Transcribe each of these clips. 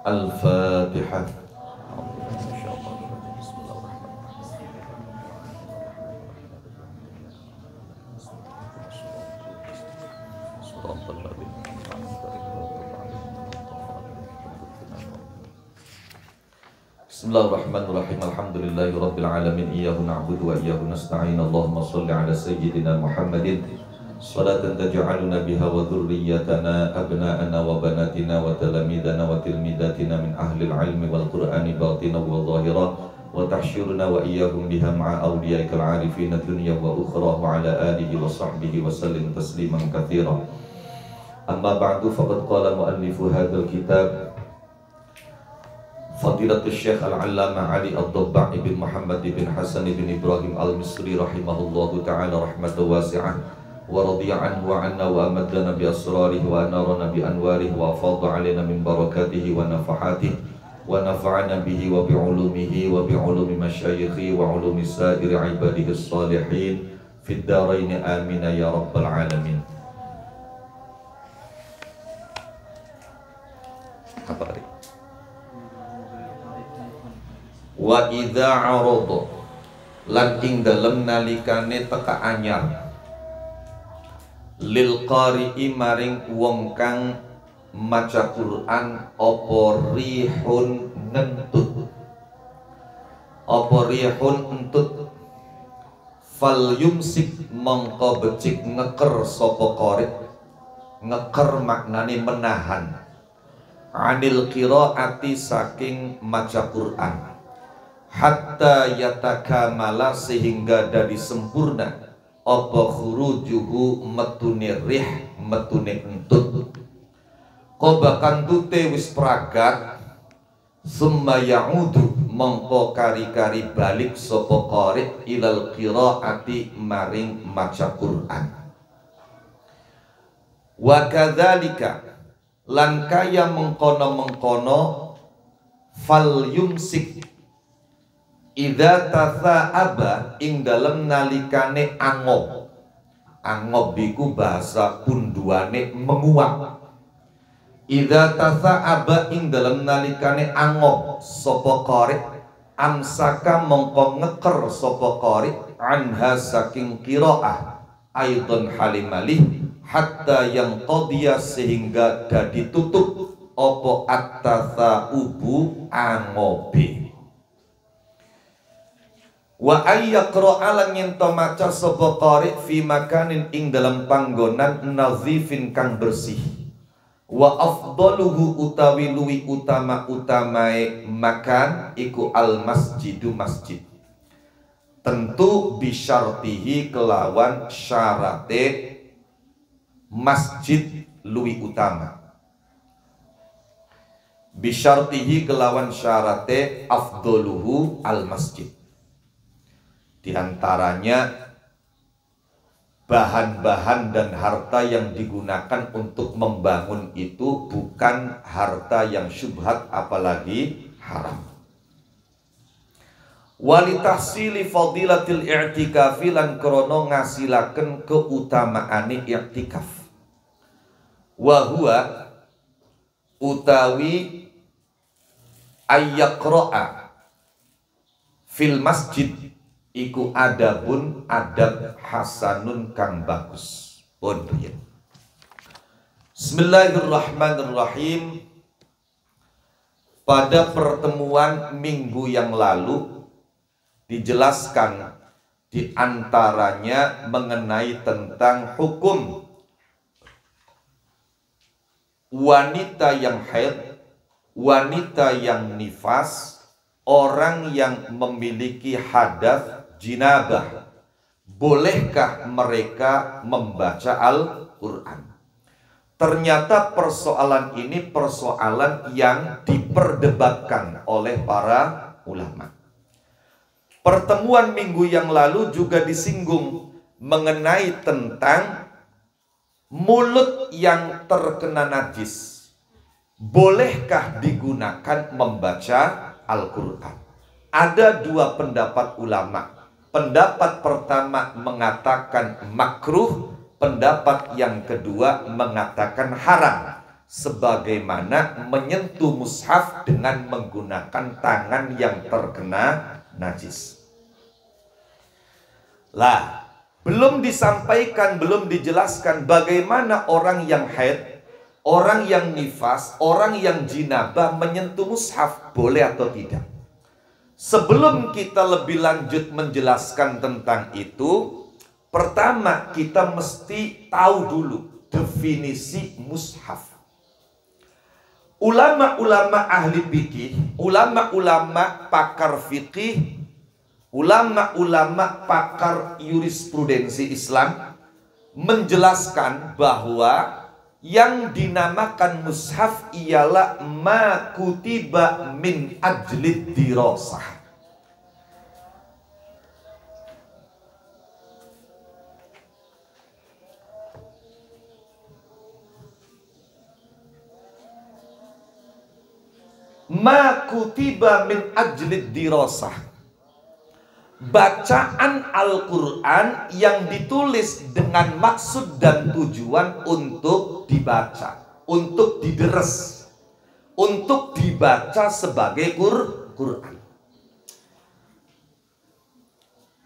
Al-Fatihah. Bismillahirrahmanirrahim. Alhamdulillahirabbil alamin. Iyyahu na'budu wa iyyahu nasta'in. Allahumma shalli ala sayyidina Muhammadin salatan taj'aluna biha wa dhurriyyatana abna'ana wa banatina wa talamidana wa tilmidatina min ahlil ilmi wal qur'ani batina wa zahira wa tahsyuruna wa iyyahum biha ma'a awliyaikal arifina dunya wa ukhra wa ala alihi wa sahbihi wa sallim tasliman katsira. Amma ba'du, faqad qala mu'allifu hadzal kitab Fadilatul Syekh Al-Allamah Ali Ad-Dabba' bin Muhammad bin Hasan bin Ibrahim Al-Misri rahimahullahu ta'ala rahmatan wasi'ah wa radiya anhu wa anna wa amadana bi asrarihi wa anarana bi anwarihi wa afadha alaina min barakatihi wa nafahatihi wa nafa'ana bihi wa bi ulumihi wa bi ulumi masyayikhi wa ulumi sa'iri ibadihi salihin fid darain amin ya rabbal alamin. Apa tadi? Wa idza arada lan ing dalem nalikane teka anyar lil qari'i maring wong kang maca Quran apa rihun ngentut apa rihun entut fal yumsik mongko becik ngeker sapa qari. Ngeker maknane menahan anil qiraati saking maca Quran hatta yatakamala sehingga dari sempurna apa khurujuhu metune rih metune entut qobakan tute wis pragat summa ya'udu mongko kari-kari balik sapa qari ilal qiraati maring maca Quran. Wa kadzalika lan kaya mengkono-mengkono fal yumsik idza tatha'aba ing dalem nalikane angob. Angob iku bahasa punduane menguap. Idza tatha'aba ing dalem nalikane angob sapa qari amsaka mongko ngeker sapa qari anha saking qiraah aidon halimalih hatta yang qadiya sehingga dadi tutup apa at-tatha'ubu angobe. Wa ayyaqra lan yento maca sapa qari fi makanin ing dalam panggonan nazifin kang bersih. Wa afdaluhu utawi luwi utamae makan iku al masjidu masjid. Tentu bisyartihi kelawan syarate masjid luwi utama. Bisyartihi kelawan syarate afdaluhu al masjid. Di antaranya bahan-bahan dan harta yang digunakan untuk membangun itu bukan harta yang syubhat apalagi haram. Walitahsili fadilatil i'tikafi lan krono ngasilaken keutamaane i'tikaf. Wa huwa utawi ayyaqra'a fil masjid iku adabun adab hasanun kang bagus. Pun riyen. Bismillahirrahmanirrahim. Pada pertemuan minggu yang lalu dijelaskan di antaranya mengenai tentang hukum wanita yang haid, wanita yang nifas, orang yang memiliki hadas jinabah, bolehkah mereka membaca Al-Quran? Ternyata persoalan ini persoalan yang diperdebatkan oleh para ulama. Pertemuan minggu yang lalu juga disinggung mengenai tentang mulut yang terkena najis. Bolehkah digunakan membaca Al-Quran? Ada dua pendapat ulama. Pendapat pertama mengatakan makruh, pendapat yang kedua mengatakan haram. sebagaimana menyentuh mushaf dengan menggunakan tangan yang terkena najis. Lah, belum disampaikan, belum dijelaskan bagaimana orang yang haid, orang yang nifas, orang yang jinabah menyentuh mushaf, boleh atau tidak. Sebelum kita lebih lanjut menjelaskan tentang itu, pertama kita mesti tahu dulu definisi mushaf. Ulama-ulama ahli fikih, ulama-ulama pakar fikih, ulama-ulama pakar jurisprudensi Islam menjelaskan bahwa yang dinamakan mushaf ialah ma kutiba min ajlid dirasah. Ma kutiba min ajlid dirasah. Bacaan Al-Quran yang ditulis dengan maksud dan tujuan untuk dibaca, untuk dideres, untuk dibaca sebagai Quran.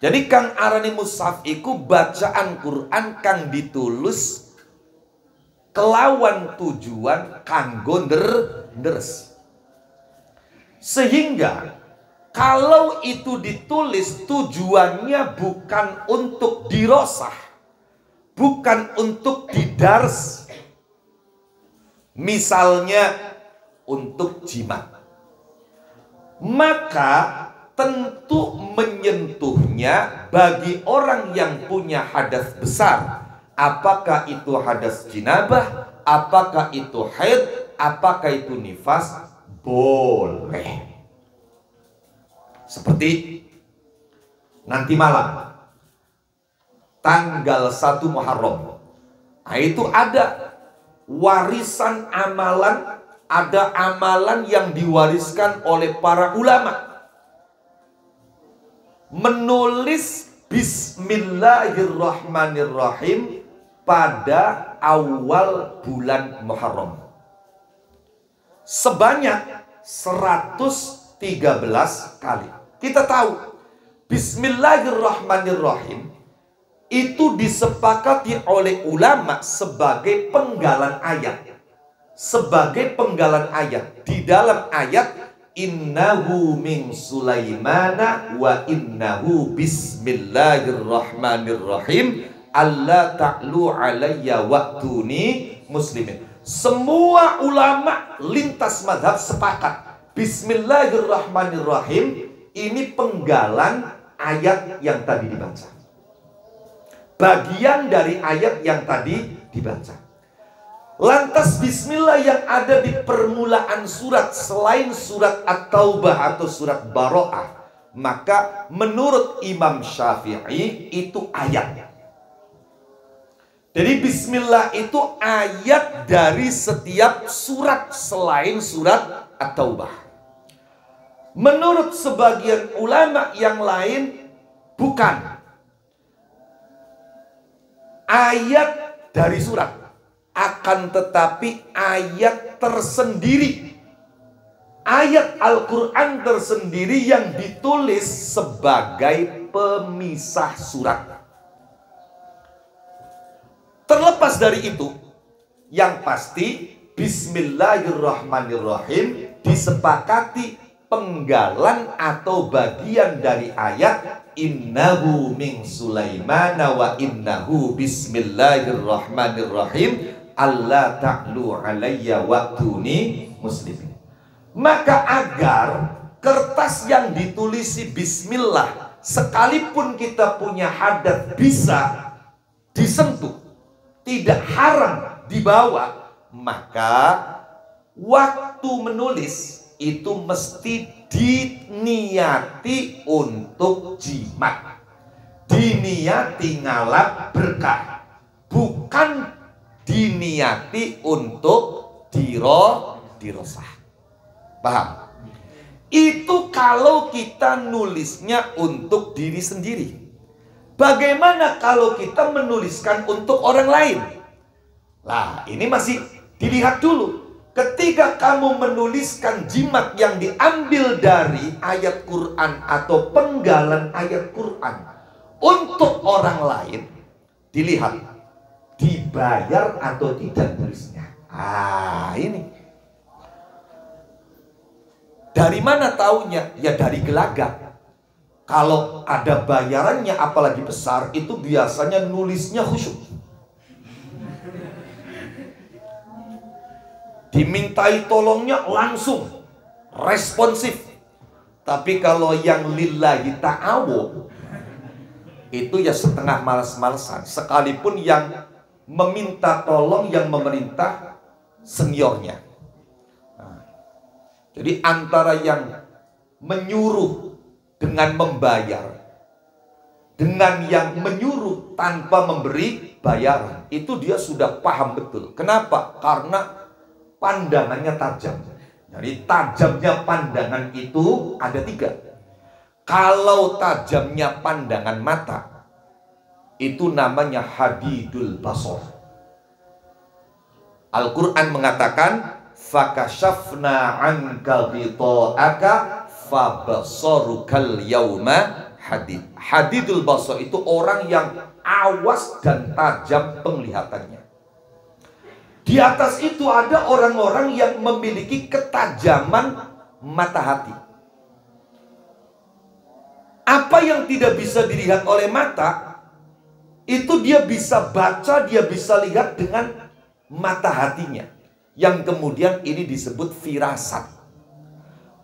Jadi kang arani mushaf iku bacaan Quran kang ditulis kelawan tujuan kanggo deres. Sehingga kalau itu ditulis tujuannya bukan untuk dirosah, bukan untuk didars, misalnya untuk jimat, maka tentu menyentuhnya bagi orang yang punya hadas besar, apakah itu hadas jinabah, apakah itu haid, apakah itu nifas, boleh. Seperti nanti malam tanggal 1 Muharram, nah itu ada warisan amalan, ada amalan yang diwariskan oleh para ulama, menulis Bismillahirrahmanirrahim pada awal bulan Muharram sebanyak 113 kali. Kita tahu Bismillahirrahmanirrahim itu disepakati oleh ulama sebagai penggalan ayat. Sebagai penggalan ayat. Di dalam ayat innahu min Sulaimana wa innahu bismillahirrahmanirrahim alla ta'lu alayya wa'tuni muslimin. Semua ulama lintas mazhab sepakat Bismillahirrahmanirrahim ini penggalan ayat yang tadi dibaca, bagian dari ayat yang tadi dibaca. Lantas bismillah yang ada di permulaan surat selain surat At-Taubah atau surat Baro'ah, maka menurut Imam Syafi'i itu ayat. Jadi bismillah itu ayat dari setiap surat selain surat At-Taubah. Menurut sebagian ulama yang lain bukan ayat dari surat, akan tetapi ayat tersendiri, ayat Al-Quran tersendiri yang ditulis sebagai pemisah surat. Terlepas dari itu, yang pasti Bismillahirrahmanirrahim disepakati penggalan atau bagian dari ayat innahu min Sulaimana wa innahu bismillahirrahmanirrahim alla ta'lu alayya wa'tuni muslimin. Maka agar kertas yang ditulisi bismillah sekalipun kita punya hadas bisa disentuh, tidak haram dibawa, maka waktu menulis itu mesti diniati untuk jimat, diniati ngalap berkah, bukan diniati untuk dirosah. Paham? Itu kalau kita nulisnya untuk diri sendiri. Bagaimana kalau kita menuliskan untuk orang lain? Lah, ini masih Dilihat dulu. Ketika kamu menuliskan jimat yang diambil dari ayat Quran atau penggalan ayat Quran untuk orang lain, dilihat dibayar atau tidak tulisnya. Ini. Dari mana taunya? Ya dari gelagat. Kalau ada bayarannya apalagi besar, itu biasanya nulisnya khusyuk. Dimintai tolongnya langsung responsif. Tapi kalau yang lillahi ta'awu, itu ya setengah malas-malesan. Sekalipun yang meminta tolong yang memerintah seniornya. Jadi antara yang menyuruh dengan membayar, dengan yang menyuruh tanpa memberi bayaran, itu dia sudah paham betul. Kenapa? Karena pandangannya tajam. Jadi tajamnya pandangan itu ada 3. Kalau tajamnya pandangan mata, itu namanya hadidul basar. Al-Quran mengatakan, fakashafna anka ghita'aka fabasarukal yauma hadid. Hadidul basar itu orang yang awas dan tajam penglihatannya. Di atas itu ada orang-orang yang memiliki ketajaman mata hati. Apa yang tidak bisa dilihat oleh mata, itu dia bisa baca, dia bisa lihat dengan mata hatinya. Yang kemudian ini disebut firasat.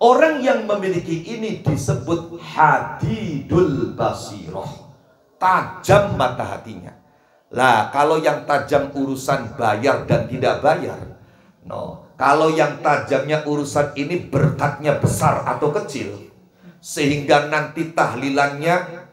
Orang yang memiliki ini disebut hadidul basirah, tajam mata hatinya. Lah, kalau yang tajam urusan bayar dan tidak bayar, kalau yang tajamnya urusan ini berkatnya besar atau kecil, sehingga nanti tahlilannya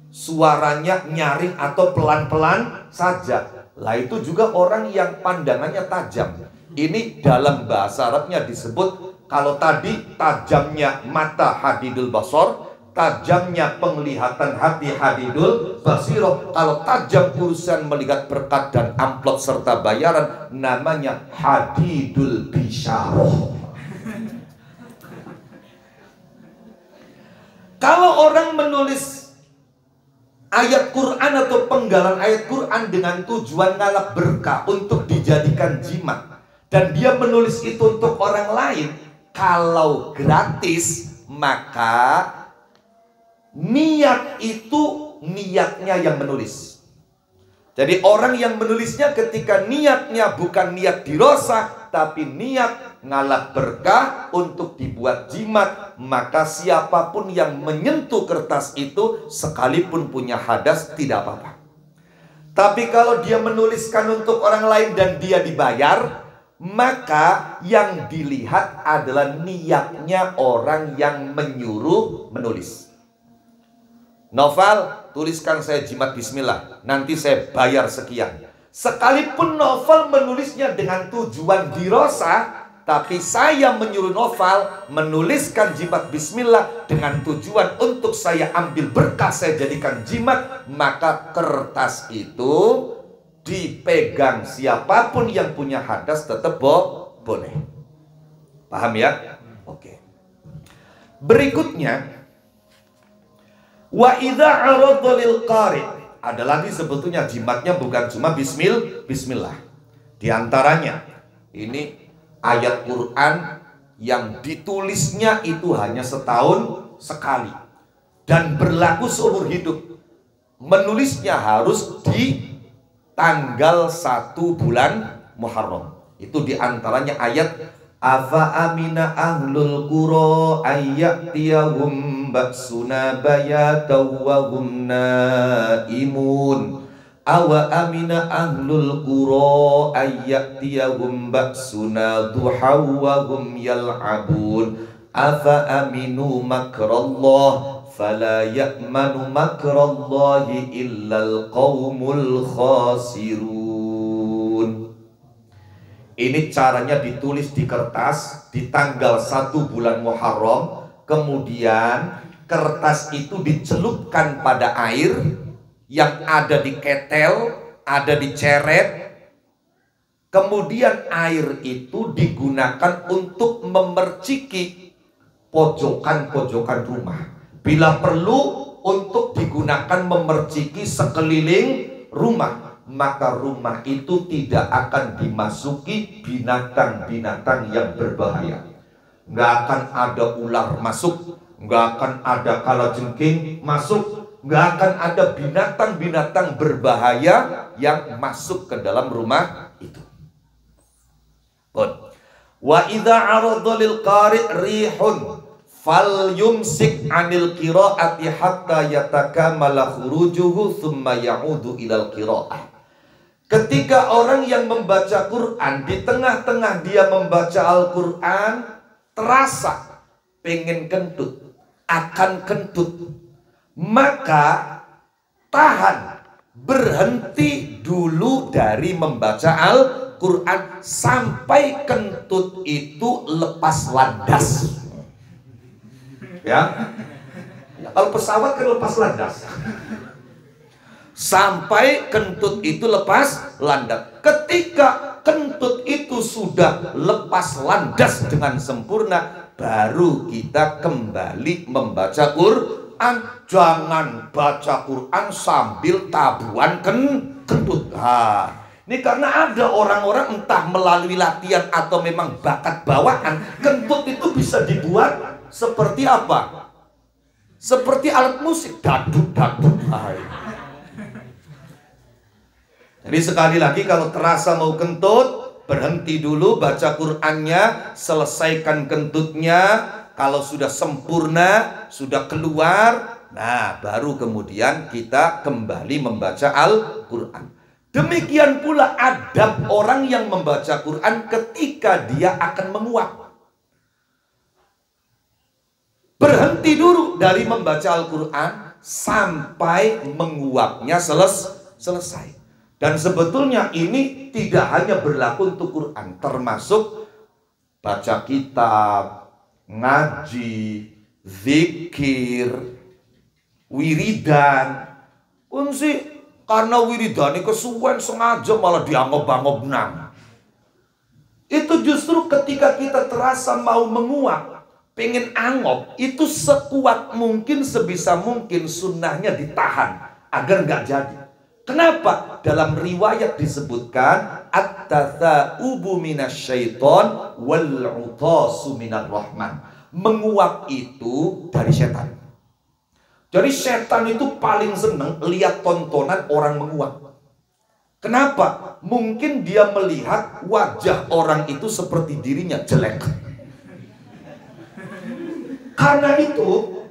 suaranya nyaring atau pelan-pelan saja, lah itu juga orang yang pandangannya tajam. Ini dalam bahasa Arabnya disebut, kalau tadi tajamnya mata hadidul basar, tajamnya penglihatan hati hadidul basirah. Kalau tajam urusan melihat berkat dan amplop serta bayaran, namanya hadidul bisyarah. Kalau orang menulis ayat Quran atau penggalan ayat Quran dengan tujuan ngalap berkah untuk dijadikan jimat, dan dia menulis itu untuk orang lain, kalau gratis, maka niat itu niatnya yang menulis. Jadi orang yang menulisnya ketika niatnya bukan niat dirosa, tapi niat ngalap berkah untuk dibuat jimat, maka siapapun yang menyentuh kertas itu sekalipun punya hadas tidak apa-apa. Tapi kalau dia menuliskan untuk orang lain dan dia dibayar, maka yang dilihat adalah niatnya orang yang menyuruh menulis. Novel, tuliskan saya jimat bismillah, nanti saya bayar sekian. Sekalipun Novel menulisnya dengan tujuan dirosa, tapi saya menyuruh Novel menuliskan jimat bismillah dengan tujuan untuk saya ambil berkah, saya jadikan jimat, maka kertas itu dipegang siapapun yang punya hadas tetap boleh. Paham ya? Oke. Berikutnya, wa idza arada lil qari, ada lagi sebetulnya jimatnya bukan cuma bismillah. Di antaranya ini ayat Quran yang ditulisnya itu hanya setahun sekali dan berlaku seumur hidup. Menulisnya harus di tanggal 1 bulan Muharram. Itu di antaranya ayat afa amina ahlul qura ayyatiyahum ba'suna bayatan wa hum naimun. Awa amina ahlul qura ayyatiyahum ba'suna duha wa hum yal'abun. Afa aminu makrallah fala ya'manu makrallahi illal qaumul khasirun. Ini caranya ditulis di kertas di tanggal 1 bulan Muharram. Kemudian kertas itu dicelupkan pada air yang ada di ketel, ada di ceret, Kemudian air itu digunakan untuk memerciki pojokan-pojokan rumah. Bila perlu untuk digunakan memerciki sekeliling rumah, maka rumah itu tidak akan dimasuki binatang-binatang yang berbahaya. Nggak akan ada ular masuk, nggak akan ada kalajengking masuk, nggak akan ada binatang-binatang berbahaya yang masuk ke dalam rumah itu. Wa idza arada lil qari' rihun fal yumsik 'anil qira'ati hatta yatakamala khurujuhu thumma ya'udu ilal qira'ah. Ketika orang yang membaca Quran, di tengah-tengah dia membaca Al-Quran, terasa pengen kentut, akan kentut, maka tahan, berhenti dulu dari membaca Al-Quran sampai kentut itu lepas landas. Ya, kalau pesawat kan lepas landas. Sampai kentut itu lepas landas. Ketika kentut itu sudah lepas landas dengan sempurna, baru kita kembali membaca Quran. Jangan baca Quran sambil tabuhan kentut. Ini karena ada orang-orang entah melalui latihan atau memang bakat bawaan, kentut itu bisa dibuat seperti apa? Seperti alat musik, daduk-daduk. Jadi sekali lagi, kalau terasa mau kentut, berhenti dulu baca Qur'annya, selesaikan kentutnya. Kalau sudah sempurna, sudah keluar, nah baru kemudian kita kembali membaca Al-Quran. Demikian pula adab orang yang membaca Quran ketika dia akan menguap. Berhenti dulu dari membaca Al-Quran sampai menguapnya selesai. Dan sebetulnya ini tidak hanya berlaku untuk Quran, termasuk baca kitab, ngaji, zikir, wiridan. Kunci karena wiridan ini kesuwen sengaja malah dianggap-anggap nang. Itu justru ketika kita terasa mau menguap, pengen angop, itu sekuat mungkin, sebisa mungkin sunnahnya ditahan agar nggak jadi. Kenapa? Dalam riwayat disebutkan at-tatha'ubu minasyaiton wal-'utasu minar rahman. Menguap itu dari setan. Jadi setan itu paling seneng lihat tontonan orang menguap. Kenapa? Mungkin dia melihat wajah orang itu seperti dirinya jelek. Karena itu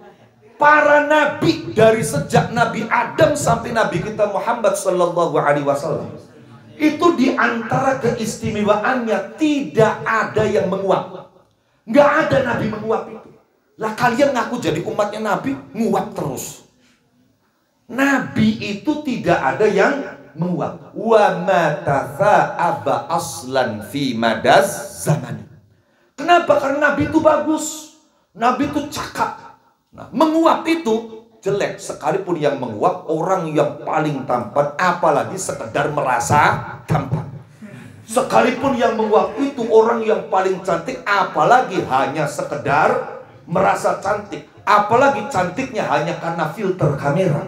para nabi dari sejak Nabi Adam sampai Nabi kita Muhammad sallallahu alaihi wasallam itu diantara keistimewaannya tidak ada yang menguap. Nggak ada nabi menguap itu. Lah kalian ngaku jadi umatnya nabi, nguap terus. Nabi itu tidak ada yang menguap. Wa ma tatha'aba aslan fi madaz zaman. Kenapa? Karena nabi itu bagus. Nabi itu cakap. Nah, menguap itu jelek. Sekalipun yang menguap orang yang paling tampan, apalagi sekedar merasa tampan. Sekalipun yang menguap itu orang yang paling cantik, apalagi hanya sekedar merasa cantik. Apalagi cantiknya hanya karena filter kamera.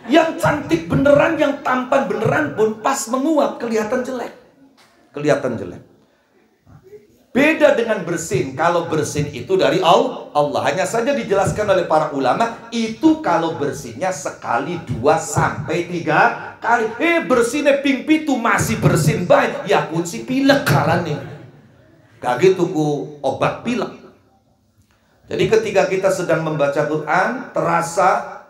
Yang cantik beneran, yang tampan beneran pun pas menguap kelihatan jelek. Kelihatan jelek. Beda dengan bersin. Kalau bersin itu dari Allah. Hanya saja dijelaskan oleh para ulama, itu kalau bersinnya sekali, 2 sampai 3 kali. Bersinnya ping pitu masih bersin baik. Ya kunci pilek karane. Kaget tuku obat pilek. Jadi ketika kita sedang membaca Quran, terasa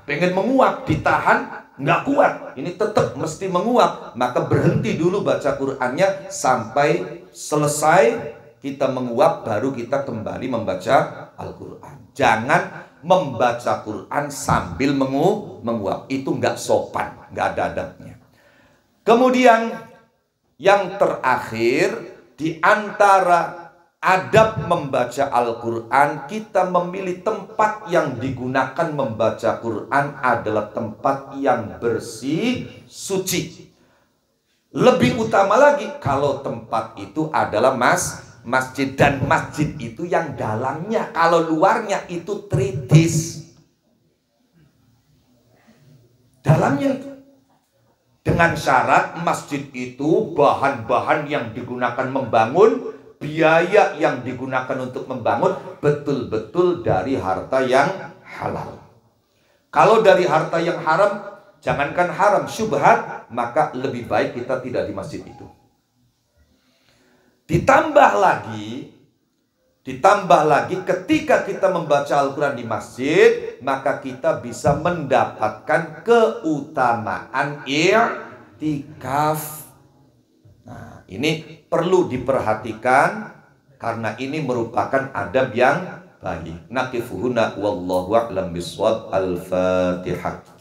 pengen menguap, ditahan, nggak kuat, ini tetap mesti menguap, maka berhenti dulu baca Qur'annya sampai selesai kita menguap, baru kita kembali membaca Al-Quran. Jangan membaca Quran sambil menguap, itu nggak sopan, nggak ada adabnya. Kemudian yang terakhir, di antara adab membaca Al-Quran, kita memilih tempat yang digunakan membaca Quran adalah tempat yang bersih, suci. Lebih utama lagi kalau tempat itu adalah masjid, dan masjid itu yang dalamnya, kalau luarnya itu tritis. Dalamnya itu. Dengan syarat masjid itu bahan-bahan yang digunakan membangun, biaya yang digunakan untuk membangun betul-betul dari harta yang halal. Kalau dari harta yang haram, jangankan haram, syubhat, maka lebih baik kita tidak di masjid itu. Ditambah lagi ketika kita membaca Al-Quran di masjid, maka kita bisa mendapatkan keutamaan i'tikaf. Nah, ini perlu diperhatikan karena ini merupakan adab yang baik. Naqifuhuna wallahu a'lam bishawab. Al-Fatihah.